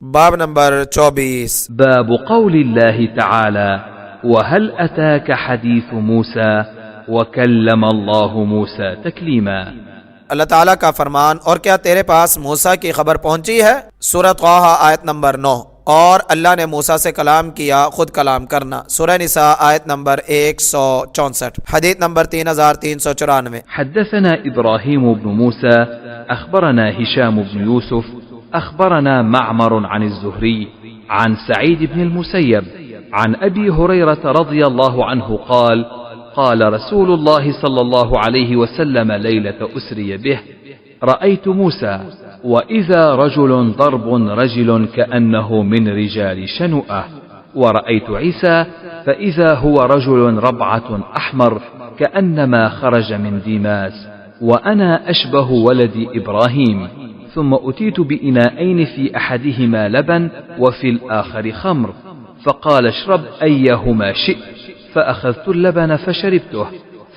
बाब नंबर 24। बाब क़ौलिल्लाहि तआला वहल अताका हदीस मूसा वकल्लम अल्लाहु मूसा तकलीमा। अल्लाह ताला का फरमान, और क्या तेरे पास मूसा की खबर पहुंची है। सूरह ताहा आयत नंबर 9। और अल्लाह ने मूसा से कलाम किया, खुद कलाम करना। सूरह निसा आयत नंबर 164। हदीस नंबर 3394। हद्दसना इब्राहीम इब्न मूसा अखबरना हिशाम इब्न यूसुफ अखबरना मअमर अन अज़्ज़ुहरी अन सईद इब्न अल-मुसय्यब अन अबी हुरैरह रज़ियल्लाहु अन्हु क़ाल क़ाल रसूलुल्लाह सल्लल्लाहु अलैहि वसल्लम लैलत उसरिय बिह रअयतु मूसा वइज़ा रजुल ضرب रजिल कअन्नहु मिन रिजाल शनुअह ورأيت عيسى فإذا هو رجل ربعة أحمر كأنما خرج من ديماس وأنا أشبه ولد إبراهيم ثم أتيت بإناءين في أحدهما لبن وفي الآخر خمر فقال اشرب أيهما شئت فأخذت اللبن فشربته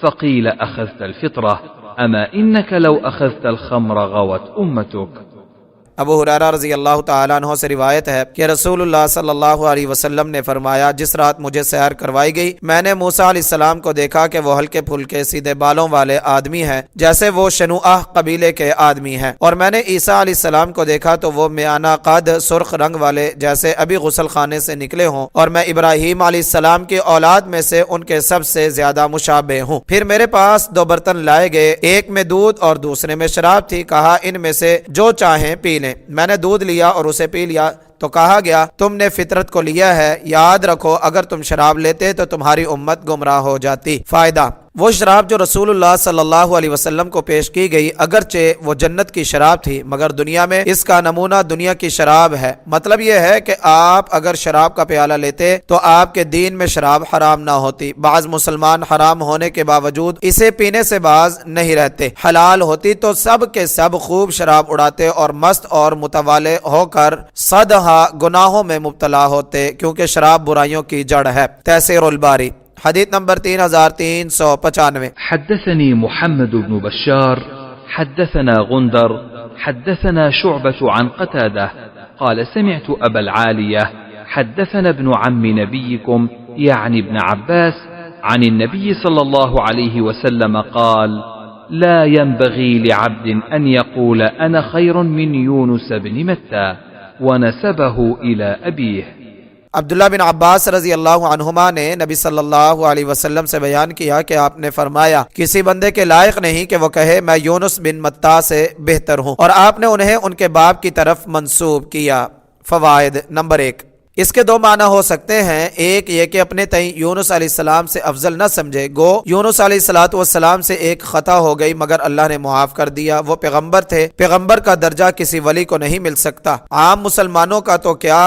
فقيل أخذت الفطرة أما إنك لو أخذت الخمر غوت أمتك। अबू हुरैरा रज़ी अल्लाह तआला अन्हु से रिवायत है कि रसूलुल्लाह सल्लल्लाहु अलैहि वसल्लम ने फरमाया, जिस रात मुझे सैर करवाई गई मैंने मूसा अलैहिस्सलाम को देखा कि वो हल्के फुल्के सीधे बालों वाले आदमी हैं, जैसे वो शनुआह कबीले के आदमी हैं। और मैंने ईसा अलैहिस्सलाम को देखा तो वो मियाना कद सुर्ख रंग वाले, जैसे अभी गुसल खाने से निकले हों, और मैं इब्राहीम अलैहिस्सलाम की औलाद में से उनके सबसे ज्यादा मुशाबे हूँ। फिर मेरे पास दो बर्तन लाए गए, एक में दूध और दूसरे में शराब थी। कहा, इनमें से जो चाहें पी लें। मैंने दूध लिया और उसे पी लिया तो कहा गया, तुमने फितरत को लिया है। याद रखो, अगर तुम शराब लेते तो तुम्हारी उम्मत गुमराह हो जाती। फायदा, वो शराब जो रसूलुल्लाह सल्लल्लाहु अलैहि वसल्लम को पेश की गई, अगरचे वो जन्नत की शराब थी, मगर दुनिया में इसका नमूना दुनिया की शराब है। मतलब यह है कि आप अगर शराब का प्याला लेते तो आपके दीन में शराब हराम ना होती। बाज मुसलमान हराम होने के बावजूद इसे पीने से बाज नहीं रहते। हलाल होती तो सब के सब खूब शराब उड़ाते और मस्त और मुतवाले होकर सदहा गुनाहों में मुब्तला होते, क्योंकि शराब बुराइयों की जड़ है। तैसीरुल बारी हदीस नंबर 3395। हद्दसनी मुहम्मद इब्न बश्शार हद्दसना गुंदर हद्दसना शुअबह अन क़तादा क़ाल समिअतु अबल आलिया हद्दसना इब्न अम्मी नबिय्यिकुम यानी इब्न अब्बास अन नबी सल्लल्लाहु अलैहि वसल्लम क़ाल ला यंबगी लिअब्दिन अन यक़ूल अना खैरुन मिन यूनुस इब्न मत्ता वनसबहु इला अबीह। अब्दुल्लाह बिन अब्बास रजी अल्लाह अन्हुमा ने नबी सल्लल्लाहु अलैहि वसल्लम से बयान किया कि आपने फरमाया, किसी बंदे के लायक नहीं कि वो कहे मैं यूनुस बिन मत्ता से बेहतर हूँ, और आपने उन्हें उनके बाप की तरफ मंसूब किया। फवाइद नंबर 1, इसके दो माना हो सकते हैं। एक ये कि अपने तई यूनुस अलैहिस्सलाम से अफजल न समझे, गो यूनुस अलैहिस्सलाम से एक खता हो गई मगर अल्लाह ने मुआफ कर दिया। वो पैगंबर थे, पैगंबर का दर्जा किसी वली को नहीं मिल सकता, आम मुसलमानों का तो क्या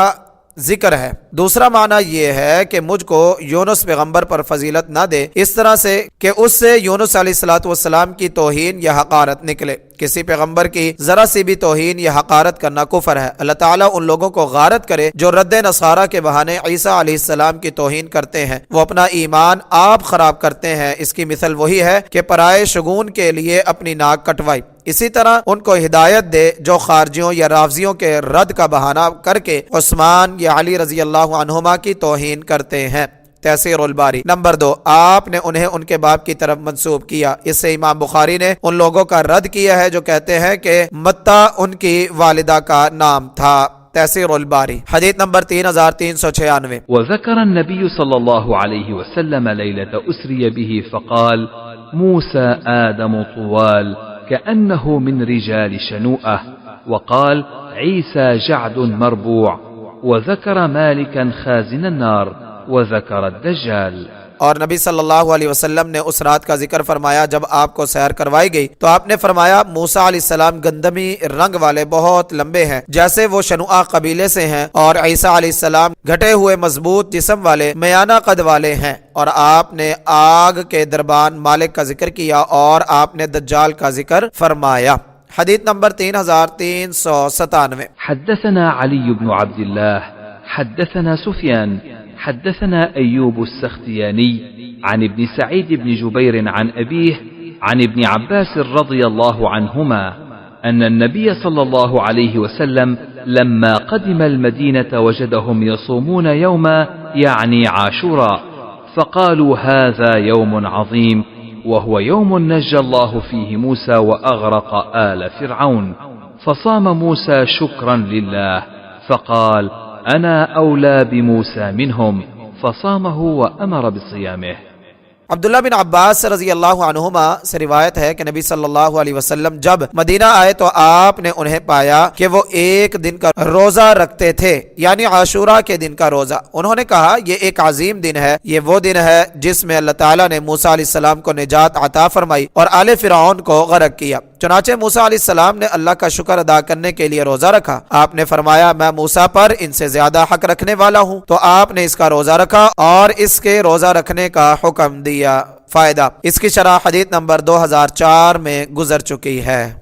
जिक्र है। दूसरा माना यह है कि मुझको यूनुस पैगंबर पर फजीलत ना दे इस तरह से कि उससे यूनुस अलैहिस्सलाम की तौहीन या हकारत निकले। किसी पैगंबर की जरा सी भी तौहीन या हकारत करना कुफर है। अल्लाह ताला उन लोगों को गारत करे जो रद्द नसारा के बहाने ईसा अलैहिस्सलाम की तौहीन करते हैं, वो अपना ईमान आप खराब करते हैं। इसकी मिसल वही है कि पराए शगुन के लिए अपनी नाक कटवाई। इसी तरह उनको हिदायत दे जो खारजियों या रावजियों के रद्द का बहाना करके उस्मान या अली रजी अल्लाह अन्हुमा की तौहीन करते हैं। तैसीरुल बारी नंबर 2, आपने उन्हें उनके बाप की तरफ मंसूब किया। इससे इमाम बुखारी ने उन लोगों का रद्द किया है जो कहते हैं कि मत्ता उनकी वालिदा का नाम था। तैसीरुल बारी हदीस नंबर 3396। वज़कर नबी सल्लल्लाहु अलैहि वसल्लम लैलत उसरिय बिही फ़क़ाल मूसा आदम तुवाल कअन्नहु मिन रिजाल शनुअह वक़ाल ईसा जअद मरबूअ वज़कर मालिकन खाज़िन अन्नार वज़कर अद-दज्जाल। और नबी सल्लल्लाहु अलैहि वसल्लम ने उस रात का जिक्र फरमाया जब आपको सैर करवाई गई तो आपने फरमाया, मूसा अलैहिस्सलाम गंदमी रंग वाले बहुत लंबे हैं, जैसे वो शनुआ कबीले से हैं, और ईसा अलैहिस्सलाम घटे हुए मजबूत जिस्म वाले मयाना कद वाले हैं। और आपने आग के दरबान मालिक का जिक्र किया और आपने दज्जाल का जिक्र फरमाया। हदीस नंबर 3397। हद्दसना अली इब्न अब्दिल्लाह हद्दसना सुफयान حدثنا أيوب السختياني عن ابن سعيد بن جبير عن أبيه عن ابن عباس رضي الله عنهما أن النبي صلى الله عليه وسلم لما قدم المدينة وجدهم يصومون يوما يعني عاشوراء، فقالوا هذا يوم عظيم، وهو يوم نجى الله فيه موسى وأغرق آل فرعون، فصام موسى شكرا لله، فقال أنا أولى بموسى منهم، فصامه وأمر بصيامه। अब्दुल्ला बिन अब्बास रजी अल्लाह अन्हुमा से रिवायत है कि नबी सल्लल्लाहु अलैहि वसल्लम जब मदीना आए तो आपने उन्हें पाया कि वो एक दिन का रोजा रखते थे, यानी आशूरा के दिन का रोजा। उन्होंने कहा ये एक अजीम दिन है, ये वो दिन है जिसमें अल्लाह ताला ने मूसा अलैहिस्सलाम को निजात अता फरमाई और आले फिरौन को गर्क किया। चुनाचे मूसा अलैहिस्सलाम ने अल्लाह का शुक्र अदा करने के लिए रोजा रखा। आपने फरमाया मैं मूसा पर इनसे ज्यादा हक रखने वाला हूँ, तो आपने इसका रोजा रखा और इसके रोजा रखने का हुक्म दिया। फायदा, इसकी शरह हदीस नंबर 2004 में गुजर चुकी है।